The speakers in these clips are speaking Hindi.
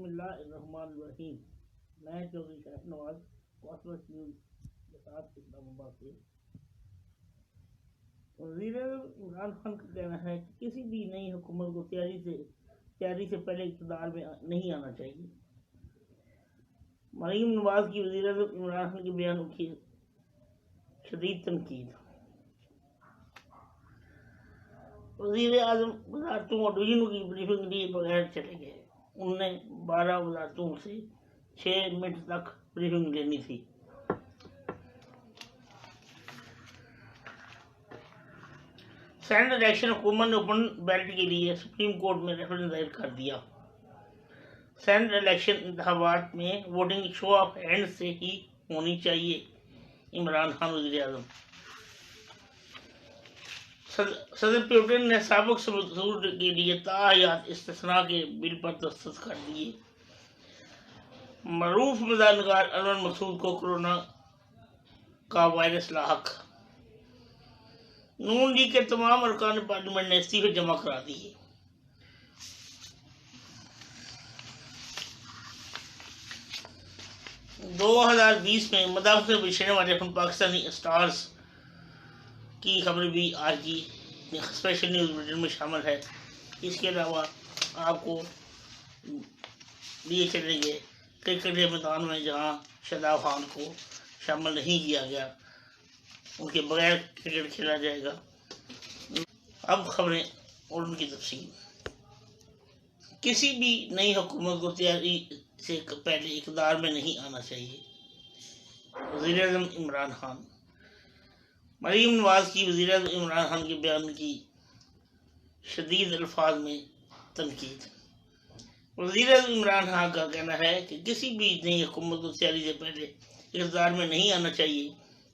बिस्मिल्लाहिर्रहमानिर्रहीम। मैं चौधरी शरफ नवाज कॉस्मस न्यूज़ के साथ इस्लामाबाद से। वज़ीर इमरान खान का कहना है कि किसी भी नई हुकूमत को तैयारी से पहले इक़्तिदार में नहीं आना चाहिए। मरीम नवाज की वज़ीर इमरान खान के बयान की शदीद तनकीद। वज़ीर आज़म वज़ारतों और डिवीज़नों की ब्रीफिंग के लिए बगैर चले गए। उन्होंने 12 वज़ारतों से 6 मिनट तक ब्रीफिंग लेनी थी। सेनेट इलेक्शन हुकूमत ने ओपन बैलेट के लिए सुप्रीम कोर्ट में रेफरेंस दायर कर दिया। सेनेट इलेक्शन इंतखाबात में वोटिंग शो ऑफ हैंड से ही होनी चाहिए। इमरान खान वज़ीर आज़म। सदर पुतिन ने साबिक सदूर के लिए ताहयात इस्तिस्ना के बिल पर दस्तखत कर दिए। मरूफ मज़ाहनिगार अनवर मसूद को कोरोना का वायरस लाहक। नून लीग के तमाम अरकान पार्लियामेंट ने इस्तीफे जमा करा दिए। दो 2020 में मदाफ से बिछड़ने वाले पाकिस्तानी स्टार्स की खबर भी आज की स्पेशल न्यूज़ बुलेटिन में शामिल है। इसके अलावा आपको लिए चलेंगे क्रिकेट के मैदान में जहां शादाब खान को शामिल नहीं किया गया, उनके बगैर क्रिकेट खेला जाएगा। अब खबरें और उनकी तफसील। किसी भी नई हुकूमत को तैयारी से पहले इक़्तिदार में नहीं आना चाहिए। वज़ीर आज़म इमरान खान। मरीम नवाज की वज़ीर आज़म इमरान खान के बयान की शदीद अल्फाज में तनकीद। वज़ीर आज़म इमरान खान का कहना है कि किसी भी नई हुकूमत को तैयारी से पहले इक़्तिदार में नहीं आना चाहिए।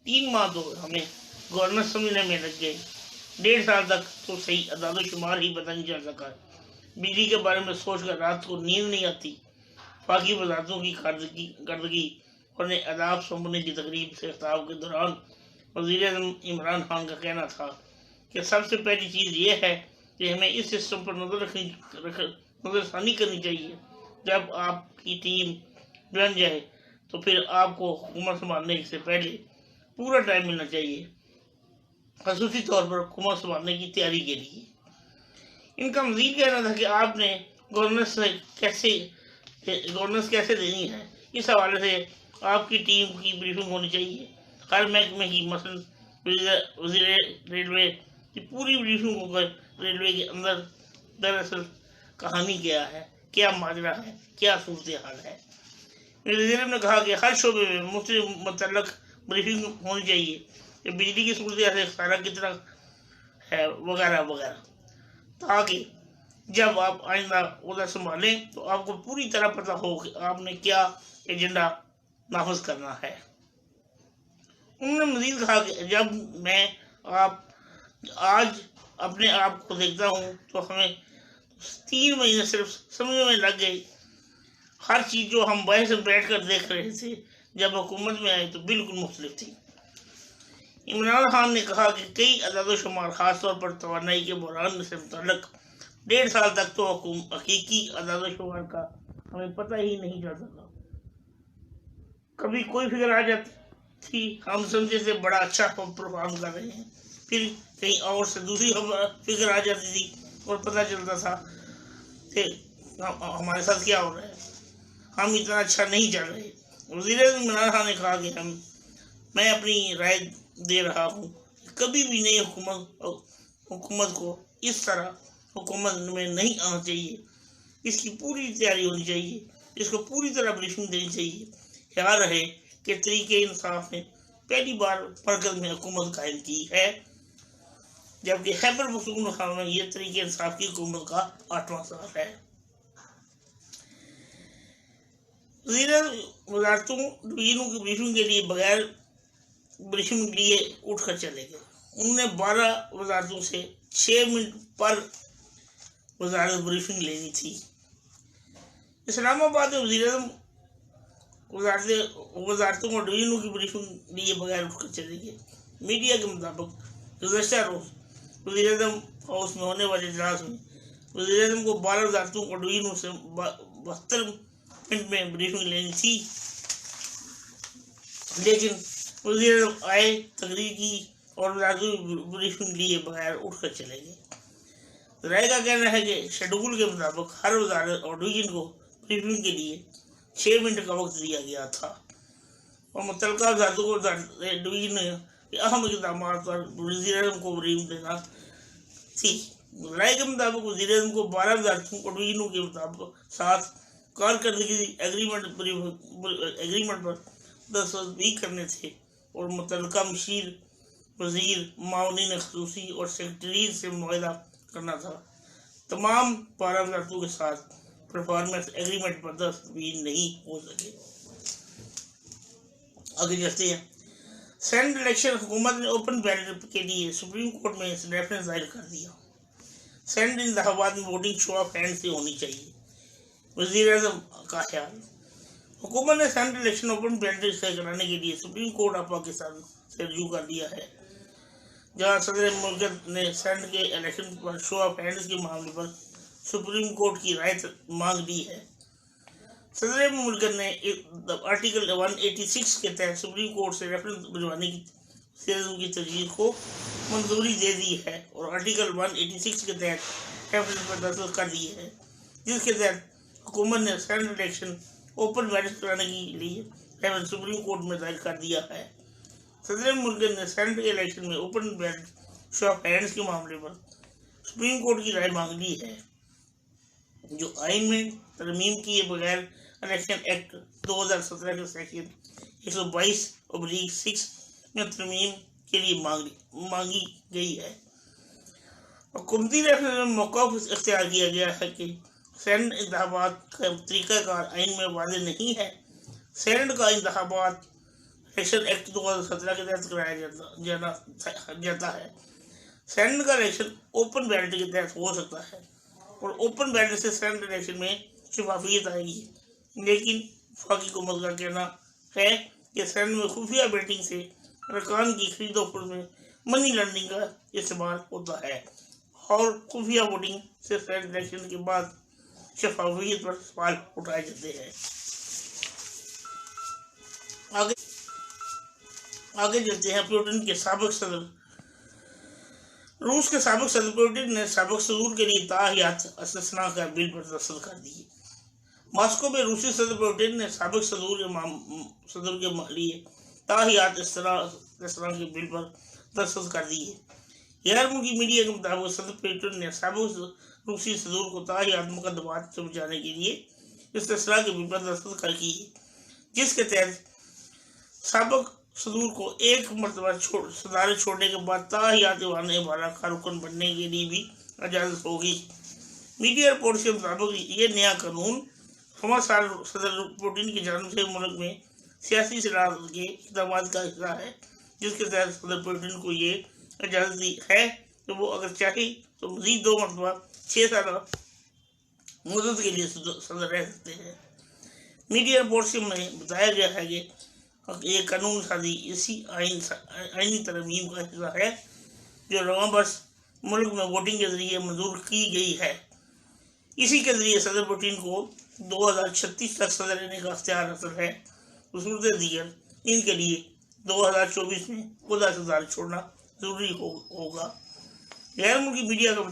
3 माह तो हमें गवर्नेंस समझने में लग गए, 1.5 साल तक तो सही अदाद शुमार ही पता नहीं चल सका। बिजली के बारे में सोचकर रात को नींद नहीं आती। बाकी वज़ारतों की गर्दगी और अदाब सौंपने की तकरीब से खिताब के दौरान वज़ीर आज़म इमरान खान का कहना था कि सबसे पहली चीज़ ये है कि हमें इस सिस्टम पर नज़रसानी करनी चाहिए। जब आपकी टीम बन जाए तो फिर आपको हुकूमत संभालने से पहले पूरा टाइम मिलना चाहिए, ख़ुसूसी तौर पर हुकूमत संभालने की तैयारी के लिए। इनका मज़ीद कहना था कि आपने गवर्नेंस कैसे देनी है, इस हवाले से आपकी टीम की ब्रीफिंग होनी चाहिए। हर महकमे की मसलन वज़ीर रेलवे की पूरी ब्रीफिंग होकर रेलवे के अंदर दरअसल कहानी क्या है, क्या माजरा है, क्या सूरत हाल है। वज़ीर ने कहा कि हर शोबे में मुतल्लक ब्रीफिंग होनी चाहिए कि बिजली की सूरत हाल सारा कितना है वगैरह वगैरह, ताकि जब आप आइंदा उधर संभालें तो आपको पूरी तरह पता हो कि आपने क्या एजेंडा नाफज करना है। उन्होंने मजीद कहा कि जब मैं आज अपने आप को देखता हूँ तो हमें 3 महीने सिर्फ समझने में लग गए। हर चीज़ जो हम बाहर से बैठ कर देख रहे थे जब हुकूमत में आए तो बिल्कुल मुख्तलिफ थी। इमरान खान ने कहा कि कई अदाद शुमार खासतौर पर तवानाई के बहरान से मुतल्लक 1.5 साल तक तो हकीकी अदाद शुमार का हमें पता ही नहीं चल सका। कभी कोई फिक्र आ जाती थी, हम समझे थे बड़ा अच्छा परफॉर्म कर रहे हैं, फिर कहीं और से दूसरी फिक्र आ जाती थी और पता चलता था कि हमारे साथ क्या हो रहा है, हम इतना अच्छा नहीं चल रहे। वज़ीर इमरान खान ने कहा कि मैं अपनी राय दे रहा हूँ, कभी भी नई हुकूमत को इस तरह हुकूमत में नहीं आना चाहिए। इसकी पूरी तैयारी होनी चाहिए, इसको पूरी तरह ब्रीफिंग देनी चाहिए। ख्याल रहे कि तरीके इंसाफ ने पहली बार मरकज में हुकूमत कायम की है, जबकि खैबर पख्तूनख्वा में यह तरीके इंसाफ की हुकूमत का 8वां साल है। वज़ारतों डिवीज़नों की ब्रीफिंग के लिए बगैर ब्रीफिंग लिए उठकर चले गए। उन्होंने 12 वज़ारतों से 6 मिनट पर वज़ारत ब्रीफिंग लेनी थी। इस्लामाबाद में वज़ीर आज़म वज़ारतों और डिवीज़नों की ब्रीफिंग लिए बगैर उठकर चले गए। मीडिया के मुताबिक गुज़श्ता रोज़ वज़ीर आज़म हाउस में होने वाले इजलास में वज़ीर आज़म को 12 वज़ारतों और डिवीज़नों से 72 मिनट में ब्रीफिंग लेनी थी, लेकिन वज़ीर आए, तकरीर की और ब्रीफिंग लिए बगैर उठकर चले गए। राय का कहना है कि शेड्यूल के मुताबिक हर वजारत और डिवीजन को ब्रीफिंग के लिए 6 मिनट का वक्त दिया गया था और मुतल्लिका वजारतों को डिवीजन के अहम इक़दाम पर वज़ीर-ए-आज़म को ब्रीफिंग देना थी। राय के मुताबिक वज़ीर-ए-आज़म को 12 वजारतों और डिवीजनों के मुताबिक साथ कारकर्दगी एग्रीमेंट पर दस्तखत भी करने थे और मुतल्लिका मशीर, वज़ीर, मावनीन ख़ुसूसी और सेक्रेटरीज से मुआहदा करना था। तमाम 12 वजारतों के साथ परफॉर्मेंस एग्रीमेंट पर दस्तखत भी नहीं हो सके। आगे चलते हैं। सेनेट इलेक्शन हुकूमत ने ओपन बैलेट के लिए सुप्रीम कोर्ट में रेफरेंस दायर कर दिया। सेनेट इंतखाबात में वोटिंग शो ऑफ हैंड से होनी चाहिए, वज़ीर-ए-आज़म का ख्याल। हुकूमत ने सेनेट इलेक्शन ओपन बैलेट से कराने के लिए सुप्रीम कोर्ट ऑफ पाकिस्तान से रजू कर दिया है, जहां सदर मुल्क ने सेनेट के इलेक्शन पर शो ऑफ हैंड्स के मामले पर सुप्रीम कोर्ट की राय मांग ली है। सदर मुल्क ने आर्टिकल 186 के तहत सुप्रीम कोर्ट से रेफरेंस भिजवाने की तजवीज़ को मंजूरी दे दी है और आर्टिकल 186 के तहत रेफरेंस पर दस्तखत कर दिए है, जिसके तहत हुकूमत ने सेनेट इलेक्शन ओपन बैलेट कराने के लिए रेफरेंस सुप्रीम कोर्ट में दायर कर दिया है। सदर मुल्क ने सेनेट के इलेक्शन में open ballot show off hands के मामले पर सुप्रीम कोर्ट की राय मांग ली है, जो आइन में तरमीम किए बगैर इलेक्शन एक्ट 2017 के सेक्शन 122/6 में तरमीम के लिए मांगी गई है। हुकूमती रेफरेंस में मौक़िफ़ इख्तियार किया गया है कि सेनेट इंतखाबात का तरीक़ाकार आइन में वाज़ेह नहीं है। सेनेट का इंतखाबात इलेक्शन एक्ट 2017 के तहत कराया जाता है। सेनेट का इलेक्शन ओपन बैलेट के तहत हो सकता है और ओपन बैलेट से सेनेट इलेक्शन में शफाफियत आएगी, लेकिन वफाकी हुकूमत का कहना है कि सेनेट में खुफिया बैटिंग से अरकान की खरीदो फरोख्त में मनी लॉन्ड्रिंग का इस्तेमाल होता है और खुफिया वोटिंग से सेनेट इलेक्शन के बाद शफाफियत पर सवाल उठाए जाते हैं। आगे चलते हैं। पुतिन के साबिक सदर रूस के साबिक सदर पुतिन ने साबिक सदूर के लिए ताहियात इस्तिस्ना का बिल पर दस्तखत कर दिए। मॉस्को में रूसी सदर पुतिन ने साबिक सदर के लिए ताहियात इस्तिस्ना के बिल पर दस्तखत कर दिए। गैर मुल्की मीडिया के मुताबिक सदर पुतिन ने साबिक रूसी सदूर को ताहियात मुकदमात से बचाने के लिए इस्तिस्ना के बिल पर दस्तखत कर की, जिसके तहत साबिक सदूर को एक मरतबा सदारत छोड़ने के बाद ताहियात वाला का रुकन बनने के लिए भी इजाज़त होगी। मीडिया रिपोर्ट के मुताबिक ये नया कानून 5 साल सदर पुतिन की जानिब से मुल्क में सियासी सलाह के इक़दाम का हिस्सा है, जिसके तहत सदर पुतिन को ये इजाज़त दी है कि वो अगर चाहे तो मज़ीद 2 मरतबा 6 साल मुद्दत के लिए सदर रह सकते हैं। मीडिया रिपोर्ट में बताया गया है कि ये कानून साजी इसी आइनी तरमीम का हिस्सा है जो रवां बरस मुल्क में वोटिंग के जरिए मंजूर की गई है। इसी के जरिए सदर पुतिन को 2036 तक सदर रहने का अख्तियार हासिल है। सूरत दीगर इनके लिए 2024 में खुदा सदारत छोड़ना जरूरी होगा। गैर मुल्की मीडिया का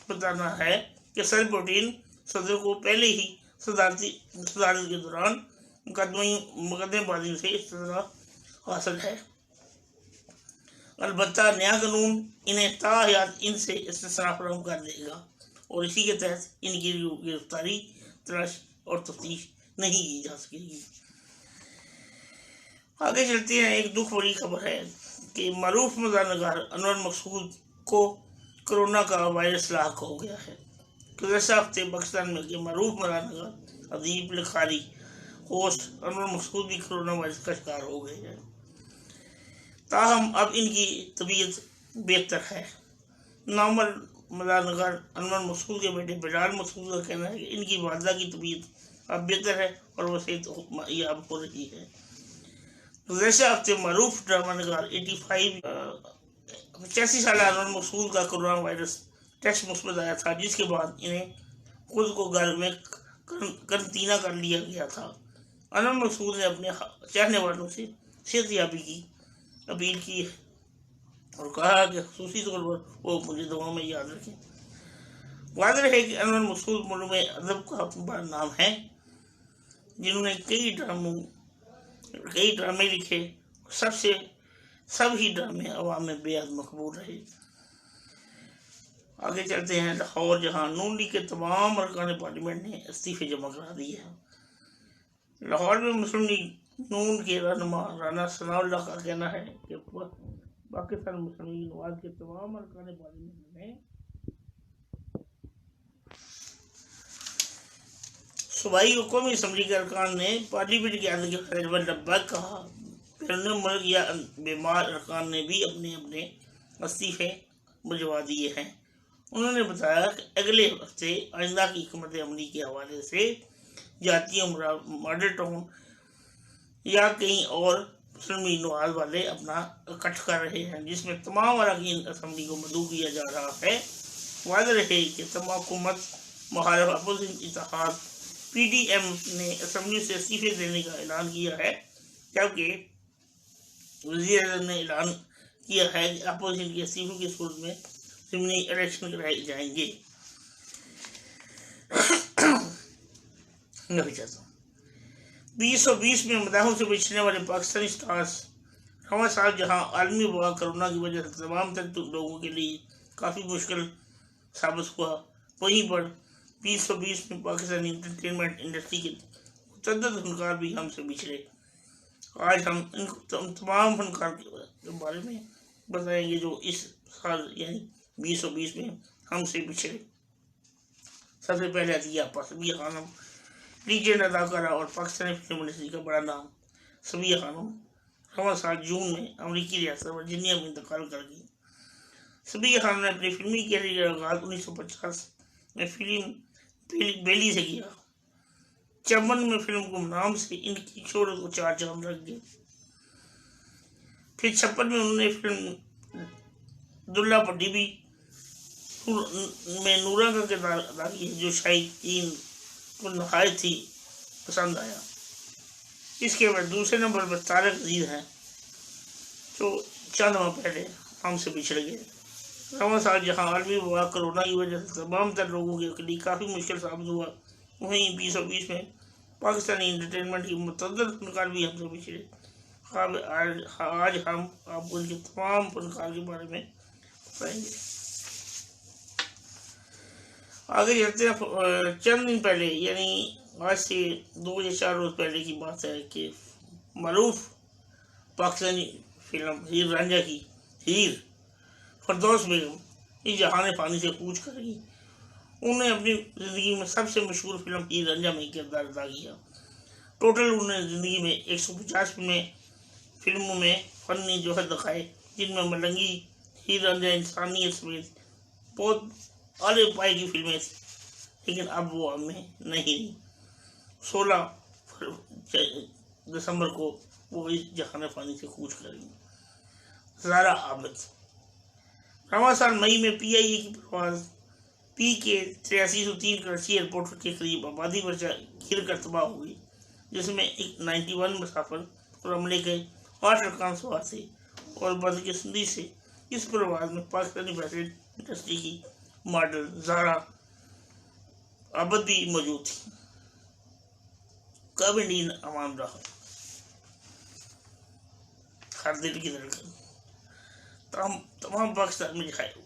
बताना है कि सदर पुतिन सदर को पहले ही सदारत के दौरान मुकदमेबाजी से इस्तिस्ना हासिल है। अलबत्ता नया कानून इन्हें ताहियात इनसे इस्तिस्ना फराहम कर देगा और इसी के तहत इनकी गिरफ्तारी, तलाश और तफ्तीश नहीं की जा सकेगी। आगे चलते हैं। एक दुख भरी खबर है कि मरूफ मज़ाहनगार अनवर मकसूद को कोरोना का वायरस लाक हो गया है। गुज़श्ता हफ्ते पाकिस्तान में के मरूफ मज़ाहनगार अदीब लिखारी होस्ट अनवर मकसूद भी कोरोना वायरस का शिकार हो गए हैं। ताहम अब इनकी तबीयत बेहतर है। नामवर मज़ाहनगार अनवर मकसूद के बेटे बिलाल मकसूद का कहना है कि इनकी वालदा की तबीयत अब बेहतर है और वह सेहतयाब हो रही है। गुज़श्ता हफ्ते मरूफ ड्रामा नगार 85 साल अनवर मकसूद का कोरोना वायरस टेस्ट मुस्बत आया था, जिसके बाद इन्हें खुद को घर में करंतना कर लिया गया था। अनवर मसूद ने अपने चाहने वालों से सेहतयाबी की अपील की और कहा कि खसूसी तौर पर वो मुझे दुआ में याद रखें। वाज़ेह है कि अनवर मसूद मुल्क में अदब का बड़ा नाम है, जिन्होंने कई ड्रामे लिखे। सब ही ड्रामे अवाम में बेहद मकबूल रहे। आगे चलते हैं लाहौर, जहाँ नून लीग के तमाम अरकान पार्लियामेंट ने इस्तीफे जमा करा दिए हैं। लाहौर में मुस्लिम लीग नून के रहनुमा राना सनाउल्लाह का कहना है कि पाकिस्तान मुस्लिम लीग नवाज के तमाम अरकान पार्लियामेंट ने सूबाई और कौमी असम्बली के अरकान ने पार्लियामेंट के अंदर के खैर लब्बैक कहा। फिर मुल्क या बीमार अरकान ने भी अपने अपने इस्तीफे भिजवा दिए हैं। उन्होंने बताया कि अगले हफ्ते आइंदा की हिकमत अमली के हवाले से जातीय मॉडल टाउन या कहीं और मुस्लिम लीग नवाज वाले अपना इकट्ठ कर रहे हैं, जिसमें तमाम अरकान असम्बली को मदऊ किया जा रहा है। वाज़ेह रहे कि तमाम हुकूमत मुखालिफ अपोजिशन इत्तेहाद PDM ने असम्बली से इस्तीफे देने का ऐलान किया है, जबकि वज़ीर आज़म ने ऐलान किया है कि अपोजिशन के इस्तीफों की सूरत में ज़मीनी इलेक्शन कराए जाएंगे। 2020 में मदाहों से बिछड़ने वाले पाकिस्तानी स्टार्स रवां साल जहां आलमी वबा कोरोना की वजह से तमाम तक लोगों के लिए काफ़ी मुश्किल साबित हुआ, वहीं पर 2020 में पाकिस्तानी इंटरटेनमेंट इंडस्ट्री के मुतअद्दिद फनकार भी हमसे बिछड़े। आज हम इन तमाम फनकार के बारे में बताएंगे जो इस साल यानी 2020 में हमसे बिछड़े। सबसे पहले आती है सबिया खानम, लीजेंड अदाकारा और पाकिस्तानी फिल्म इंडस्ट्री का बड़ा नाम। सबिया खानम रवां साल जून में अमरीकी रियासत वर्जीनिया में इंतकाल कर गई। सबिया खानम ने अपनी फिल्मी कैरियर का आगाज 1950 में फिल्म बेली से किया। चमन में फिल्म गुमनाम से इनकी शोहरत को 4 चांद लग गए। फिर 56 में उन्होंने फिल्म दुल्ला पट्टी में नूरा का किरदार अदा किया, जो शायकीन को नहायत ही पसंद आया। इसके बाद दूसरे नंबर पर तारक अजीज हैं, जो चंद माह पहले हमसे बिछड़ गए। रवां साल जहां आलमी वबा कोरोना की वजह से तमाम तर लोगों के लिए काफ़ी मुश्किल साबित हुआ, वहीं 2020 में पाकिस्तानी इंटरटेनमेंट की मुतअद्दिद फनकार भी हमसे बिछड़े। आज हम आपको इनके तमाम फनकार के बारे में बताएंगे। आगे चलते हैं। चंद दिन पहले यानी आज से 2 या 4 रोज़ पहले की बात है कि मारूफ पाकिस्तानी फिल्म हीर रांझा की हीर फरदौस बेगम इस जहान पानी से कूच कर गई। उन्होंने अपनी ज़िंदगी में सबसे मशहूर फिल्म हीर रांझा में किरदार अदा किया। टोटल उन्होंने ज़िंदगी में 150 फिल्मों में फ़नी जोहर दिखाए, जिनमें मलंगी, हीर रांझा, इंसानियत समेत बहुत आले पाए की फिल्में थी, लेकिन अब वो हमें नहीं रही। 16 दिसंबर को वो इस जहान पानी से कूच कर गई। ज़ारा आबिद रवां साल मई में PIA की परवाज़ PK 8303 कराची एयरपोर्ट के करीब आबादी पर गिर कर तबाह हुई, जिसमें एक 91 मुसाफिर और अमले के 8 अरकान सवार थे और बदकिस्मती से इस परवाज़ में पाकिस्तानी फैशन इंडस्ट्री की मॉडल ज़ारा आबिद भी मौजूद थी। कब नींद अमान रहा, हर दिल की धड़कन तमाम पाकिस्तान में दिखाए हुए,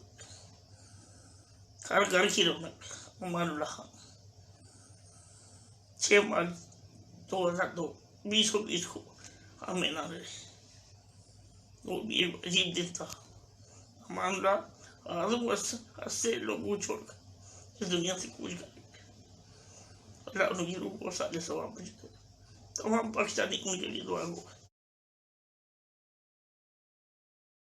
हर घर की रौनक अमानुल्लाह खान। 6 मार्च 2020 को हमें ना रहे, वो भी एक अजीब दिन था। अमानुल्लाह आजम से लोगों छोड़कर इस दुनिया से कूच गए। अल्लाह उनकी रूह को साले सवाब भेजे। तमाम पाकिस्तानी उनके लिए दुआ हो।